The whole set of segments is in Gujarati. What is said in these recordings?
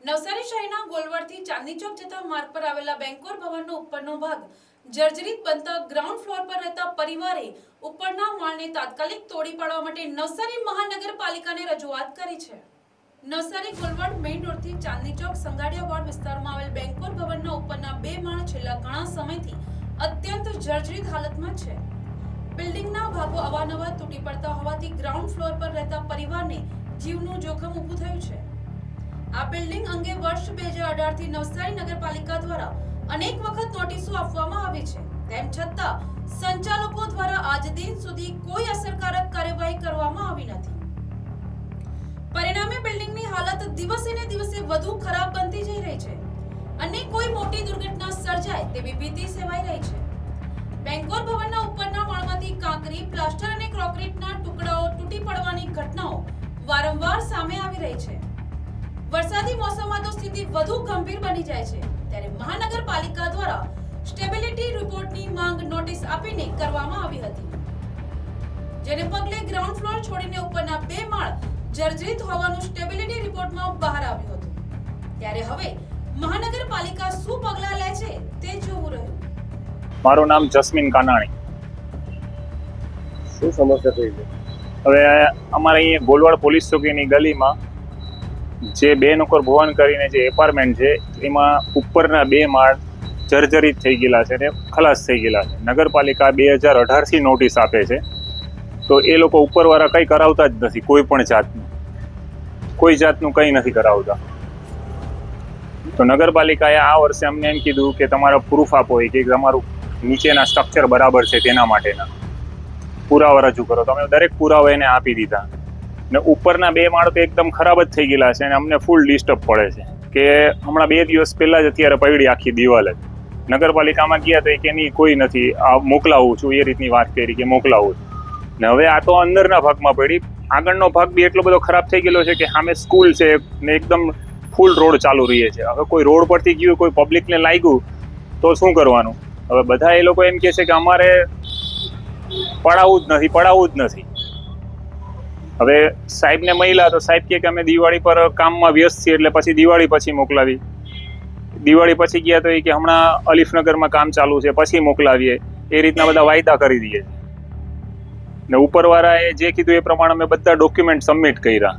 નવસારી શહેરના ગોલવડથી ચાંદની ચોક જતા માર્ગ પર આવેલા બેંકોર ભવનનો ઉપરનો ભાગ જર્જરિત બનતા ગ્રાઉન્ડ ફ્લોર પર રહેતા પરિવારે ઉપરના માળને તાત્કાલિક તોડી પાડવા માટે નવસારી મહાનગરપાલિકાને રજૂઆત કરી છે। નવસારી ગોલવડ મેઇન રોડથી ચાંદની ચોક સંગાડિયા વાડ વિસ્તારમાં આવેલ બેંકોર ભવનના ઉપરના બે માળ છેલ્લા ઘણા સમયથી અત્યંત જર્જરિત હાલતમાં છે। બિલ્ડિંગના ભાગો અવારનવાર તૂટી પડતા હોવાથી ગ્રાઉન્ડ ફ્લોર પર રહેતા પરિવારને જીવનું જોખમ ઊભું થયું છે। આ બિલ્ડિંગ અંગે વર્ષ 2018 થી નવસારી નગરપાલિકા દ્વારા અનેક વખત નોટિસો આપવામાં આવી છે, તેમ છતાં સંચાલકો દ્વારા આજ દિન સુધી કોઈ અસરકારક કાર્યવાહી કરવામાં આવી નથી। પરિણામે બિલ્ડિંગની હાલત દિવસે ને દિવસે વધુ ખરાબ બનતી જઈ રહી છે અને કોઈ મોટી દુર્ઘટના સર્જાય તેવી ભીતિ સેવાઈ રહી છે। બેંકોર ભવનના ઉપરના માળમાંથી કાંકરી, પ્લાસ્ટર અને કોન્ક્રીટના ટુકડાઓ તૂટી પડવાની ઘટનાઓ વારંવાર સામે આવી રહી છે। વરસાદી મોસમમાં તો સ્થિતિ વધુ ગંભીર બની જાય છે, ત્યારે મહાનગરપાલિકા દ્વારા સ્ટેબિલિટી રિપોર્ટની માંગ નોટિસ આપીને કરવામાં આવી હતી, જેને પગલે ગ્રાઉન્ડ ફ્લોર છોડીને ઉપરના બે માળ જર્જરિત હોવાનું સ્ટેબિલિટી રિપોર્ટમાં બહાર આવ્યું હતું। ત્યારે હવે મહાનગરપાલિકા શું પગલાં લે છે તે જોવું રહ્યું। મારું નામ જસ્મીન કાનાણી। શું સમસ્યા થઈ છે? હવે અમારે અહીંયા ગોલવાડ પોલીસ ચોકીની ગલીમાં જે બે નોકર ભવન કરીને જે એપાર્ટમેન્ટ છે એમાં ઉપરના બે માળ જર્જરિત થઈ ગયેલા છે ને ખલાસ થઈ ગયેલા છે। નગરપાલિકા 2018થી નોટિસ આપે છે, તો એ લોકો ઉપરવાળા કંઈ કરાવતા જ નથી, કોઈ જાતનું કંઈ નથી કરાવતા। તો નગરપાલિકાએ આ વર્ષે અમને એમ કીધું કે તમારા પ્રૂફ આપો, કે તમારું નીચેના સ્ટ્રક્ચર બરાબર છે તેના માટેના પુરાવા રજૂ કરો। તો અમે દરેક પુરાવા એને આપી દીધા ને ઉપરના બે માળ તો એકદમ ખરાબ જ થઈ ગયેલા છે અને અમને ફૂલ ડિસ્ટર્બ પડે છે કે હમણાં 2 દિવસ પહેલાં જ અત્યારે પડી આખી દિવાલ જ। નગરપાલિકામાં ગયા તો કે નહીં કોઈ નથી, આ મોકલાવું છું, એ રીતની વાત કરી કે મોકલાવું છું ને હવે આ તો અંદરના ભાગમાં પડી, આગળનો ભાગ બી એટલો બધો ખરાબ થઈ ગયેલો છે કે સામે સ્કૂલ છે ને એકદમ ફૂલ રોડ ચાલુ રહીએ છે। હવે કોઈ રોડ પરથી ગયું, કોઈ પબ્લિકને લાગ્યું તો શું કરવાનું? હવે બધા એ લોકો એમ કહે છે કે અમારે પડાવવું જ નથી। હવે સાહેબને મળ્યા તો સાહેબ કહે કે અમે દિવાળી પર કામમાં વ્યસ્ત છીએ એટલે પછી દિવાળી પછી મોકલાવી। દિવાળી પછી ગયા તો એ કે હમણાં અલીફનગરમાં કામ ચાલુ છે પછી મોકલાવીએ, એ રીતના બધા વાયદા કરી દઈએ ને ઉપરવાળાએ જે કીધું એ પ્રમાણે અમે બધા ડોક્યુમેન્ટ સબમિટ કર્યા।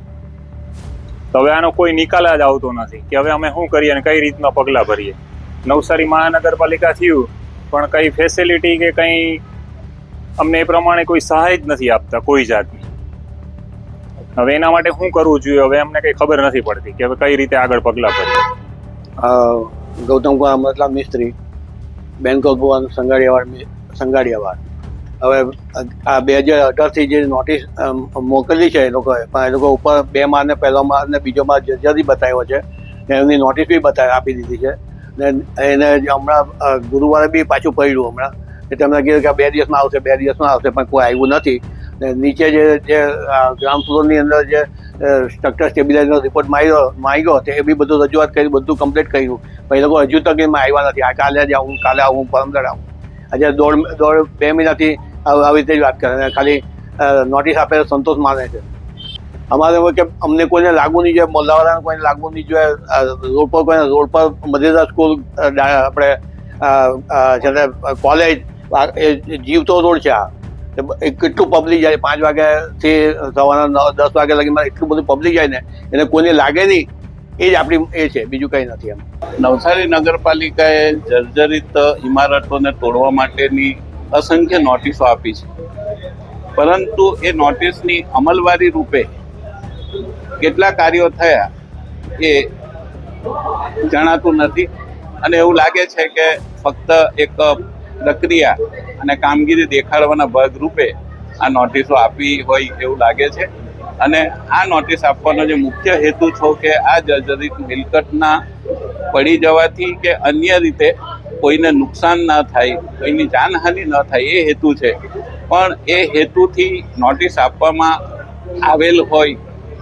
તો હવે આનો કોઈ નિકાલ જ આવતો નથી કે હવે અમે શું કરીએ અને કઈ રીતના પગલાં ભરીએ। નવસારી મહાનગરપાલિકા થયું પણ કઈ ફેસિલિટી કે કંઈ અમને એ પ્રમાણે કોઈ સહાય જ નથી આપતા કોઈ જાતની। હવે એના માટે શું કરવું જોઈએ હવે અમને કંઈ ખબર નથી પડતી કે હવે કઈ રીતે આગળ પગલાં ભરીએ। ગૌતમ કુમાર મતલબ મિસ્ત્રી, બેંકોર ભવન સંગાડિયાવાડ। હવે આ 2018થી જે નોટિસ મોકલી છે એ લોકોએ, પણ એ લોકો ઉપર બે માળને પહેલો માળ ને બીજો માળ જર્જરી બતાવ્યો છે ને એમની નોટિસ બી આપી દીધી છે ને એને હમણાં ગુરુવારે બી પાછું પડ્યું હમણાં એટલે એમને કીધું કે 2 દિવસમાં આવશે પણ કોઈ આવ્યું નથી ને નીચે જે ગ્રાઉન્ડ ફ્લોરની અંદર જે સ્ટ્રક્ચર સ્ટેબિલાઇઝરનો રિપોર્ટ માંગ્યો તે એ બી બધું રજૂઆત કરી, બધું કમ્પ્લીટ કર્યું, પણ એ લોકો હજુ તક એમાં આવ્યા નથી। આ કાલે આવું પરમદાડ આવું, આજે દોઢ 2 મહિનાથી આવી રીતે જ વાત કરે અને ખાલી નોટિસ આપે સંતોષ માને છે। અમારે કે અમને કોઈને લાગવું નહીં જોઈએ, મોલ્લાવાળાને કોઈને લાગવું નહીં જોઈએ, રોડ પર મધેરા સ્કૂલ, આપણે છે કોલેજ, જીવતો રોડ છે આ, કેટલું પબ્લિક જાય 5 વાગ્યાથી સવારના 10 વાગ્યા લગીમાં એટલું બધું પબ્લિક જાય ને એને કોઈને લાગે નહીં, એ જ આપણી એ છે, બીજું કંઈ નથી એમ। નવસારી નગરપાલિકાએ જર્જરિત ઇમારતોને તોડવા માટેની અસંખ્ય નોટિસો આપી છે, પરંતુ એ નોટિસની અમલવારી રૂપે કેટલા કાર્યો થયા એ જણાતું નથી અને એવું લાગે છે કે ફક્ત એક પ્રક્રિયા અને કામગીરી દેખાડવાના ભાગરૂપે આ નોટિસો આપી હોય એવું લાગે છે। અને આ નોટિસ આપવાનો જે મુખ્ય હેતુ છે કે આ જર્જરિત મિલકતના પડી જવાથી કે અન્ય રીતે કોઈને નુકસાન ના થાય, કોઈની જાનહાનિ ન થાય એ હેતુ છે, પણ એ હેતુથી નોટિસ આપવામાં આવેલ હોય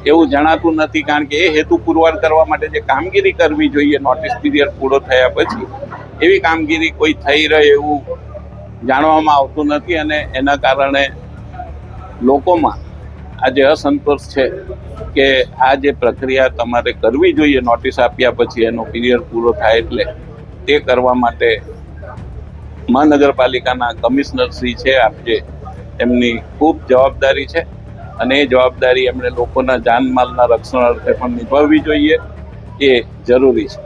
એવું જણાતું નથી, કારણ કે એ હેતુ પુરવાર કરવા માટે જે કામગીરી કરવી જોઈએ નોટિસ પીરિયડ પૂરો થયા પછી એવી કામગીરી કોઈ થઈ રહે એવું જાણવામાં આવતું નથી અને એના કારણે લોકોમાં આજે અસંતોષ છે કે આ જે પ્રક્રિયા તમારે કરવી જોઈએ નોટિસ આપ્યા પછી એનો પીરિયડ પૂરો થાય એટલે તે કરવા માટે મહાનગરપાલિકાના કમિશનર શ્રી છે આપજે એમની ખૂબ જવાબદારી છે અને એ જવાબદારી એમણે લોકોના જાનમાલના રક્ષણ અર્થે પણ નિભાવવી જોઈએ એ જરૂરી છે.